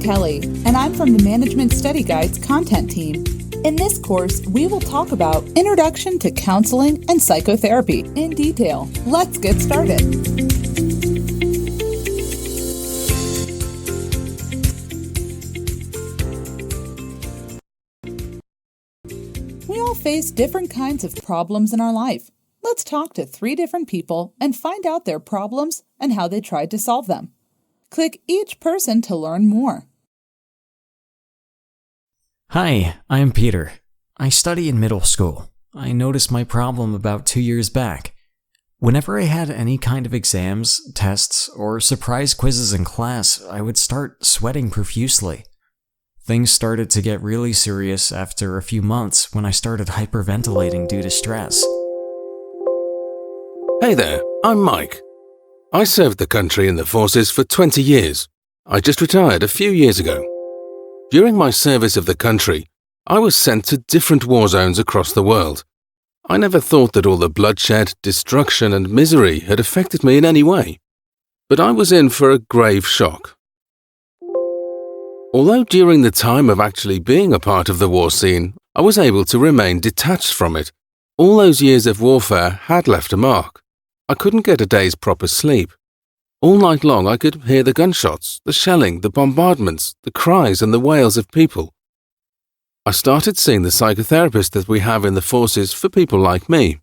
Kelly, and I'm from the Management Study Guide's content team. In this course, we will talk about Introduction to Counseling and Psychotherapy in detail. Let's get started. We all face different kinds of problems in our life. Let's talk to 3 different people and find out their problems and how they tried to solve them. Click each person to learn more. Hi, I'm Peter. I study in middle school. I noticed my problem about 2 years back. Whenever I had any kind of exams, tests, or surprise quizzes in class, I would start sweating profusely. Things started to get really serious after a few months when I started hyperventilating due to stress. Hey there, I'm Mike. I served the country in the forces for 20 years. I just retired a few years ago. During my service of the country, I was sent to different war zones across the world. I never thought that all the bloodshed, destruction, and misery had affected me in any way. But I was in for a grave shock. Although during the time of actually being a part of the war scene, I was able to remain detached from it, all those years of warfare had left a mark. I couldn't get a day's proper sleep. All night long I could hear the gunshots, the shelling, the bombardments, the cries and the wails of people. I started seeing the psychotherapist that we have in the forces for people like me.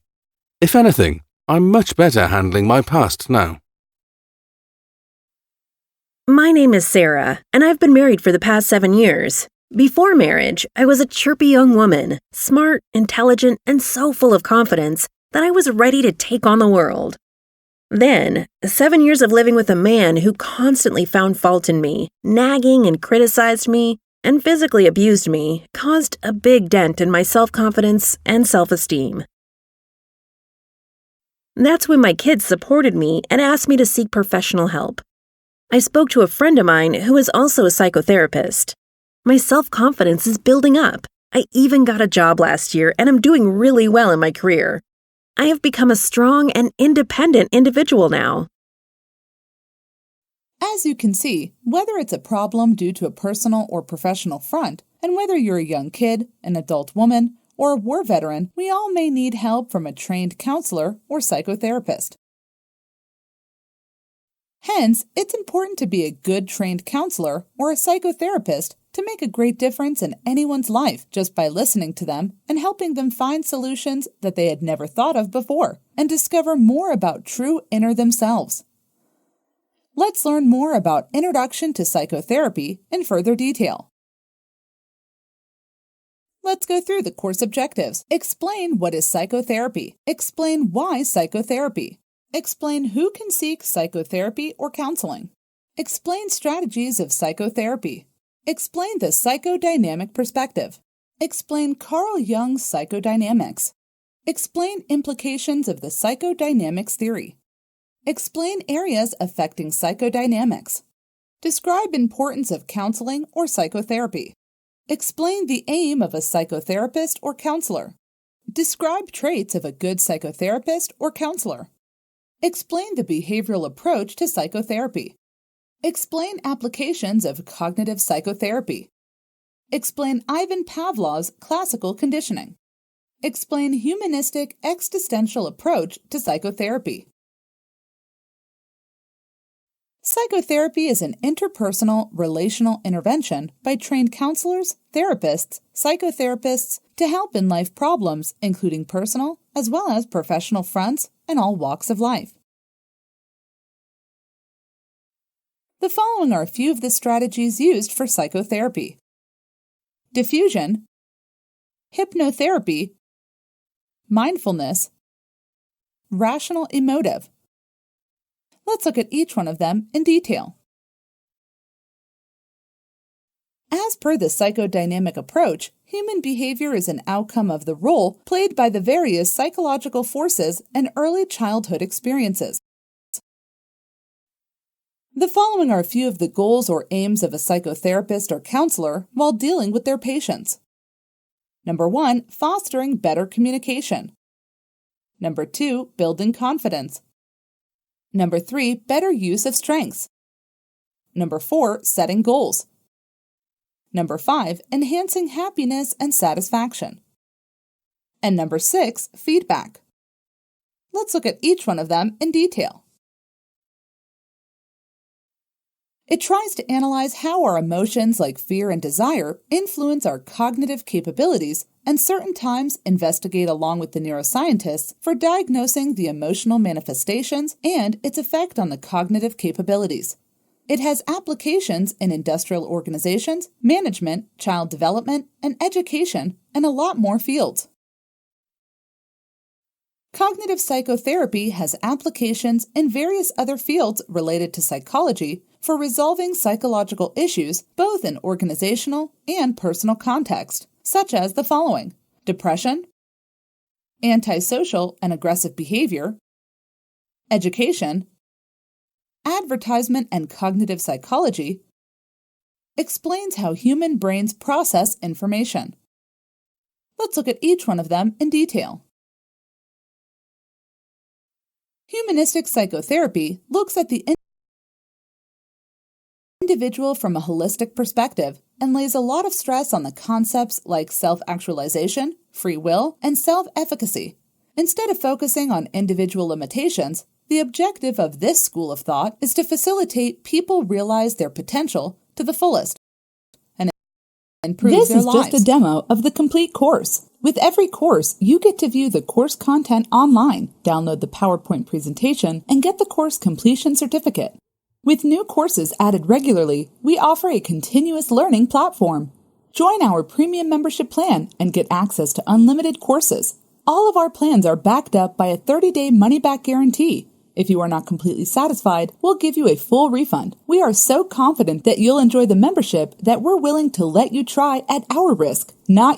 If anything, I'm much better handling my past now. My name is Sarah, and I've been married for the past 7 years. Before marriage, I was a chirpy young woman, smart, intelligent, and so full of confidence that I was ready to take on the world. Then, 7 years of living with a man who constantly found fault in me, nagging and criticized me, and physically abused me, caused a big dent in my self-confidence and self-esteem. That's when my kids supported me and asked me to seek professional help. I spoke to a friend of mine who is also a psychotherapist. My self-confidence is building up. I even got a job last year and I'm doing really well in my career. I have become a strong and independent individual now. As you can see, whether it's a problem due to a personal or professional front, and whether you're a young kid, an adult woman, or a war veteran, we all may need help from a trained counselor or psychotherapist. Hence, it's important to be a good trained counselor or a psychotherapist to make a great difference in anyone's life just by listening to them and helping them find solutions that they had never thought of before and discover more about true inner themselves. Let's learn more about Introduction to Psychotherapy in further detail. Let's go through the course objectives. Explain what is psychotherapy. Explain why psychotherapy. Explain who can seek psychotherapy or counseling. Explain strategies of psychotherapy. Explain the psychodynamic perspective. Explain Carl Jung's psychodynamics. Explain implications of the psychodynamics theory. Explain areas affecting psychodynamics. Describe importance of counseling or psychotherapy. Explain the aim of a psychotherapist or counselor. Describe traits of a good psychotherapist or counselor. Explain the behavioral approach to psychotherapy. Explain applications of cognitive psychotherapy. Explain Ivan Pavlov's classical conditioning. Explain humanistic existential approach to psychotherapy. Psychotherapy is an interpersonal, relational intervention by trained counselors, therapists, psychotherapists to help in life problems, including personal as well as professional fronts and all walks of life. The following are a few of the strategies used for psychotherapy: diffusion, hypnotherapy, mindfulness, rational emotive. Let's look at each one of them in detail. As per the psychodynamic approach, human behavior is an outcome of the role played by the various psychological forces and early childhood experiences. The following are a few of the goals or aims of a psychotherapist or counselor while dealing with their patients. Number 1, fostering better communication. Number 2, building confidence. Number 3, better use of strengths. Number 4, setting goals. Number 5, enhancing happiness and satisfaction. And number 6, feedback. Let's look at each one of them in detail. It tries to analyze how our emotions like fear and desire influence our cognitive capabilities and certain times investigate along with the neuroscientists for diagnosing the emotional manifestations and its effect on the cognitive capabilities. It has applications in industrial organizations, management, child development, and education, and a lot more fields. Cognitive psychotherapy has applications in various other fields related to psychology for resolving psychological issues both in organizational and personal context, such as the following: depression, antisocial and aggressive behavior, education, advertisement and cognitive psychology, explains how human brains process information. Let's look at each one of them in detail. Humanistic psychotherapy looks at the individual from a holistic perspective and lays a lot of stress on the concepts like self-actualization, free will, and self-efficacy. Instead of focusing on individual limitations, the objective of this school of thought is to facilitate people realize their potential to the fullest and improve their lives. This is just a demo of the complete course. With every course, you get to view the course content online, download the PowerPoint presentation, and get the course completion certificate. With new courses added regularly, we offer a continuous learning platform. Join our premium membership plan and get access to unlimited courses. All of our plans are backed up by a 30-day money-back guarantee. If you are not completely satisfied, we'll give you a full refund. We are so confident that you'll enjoy the membership that we're willing to let you try at our risk, not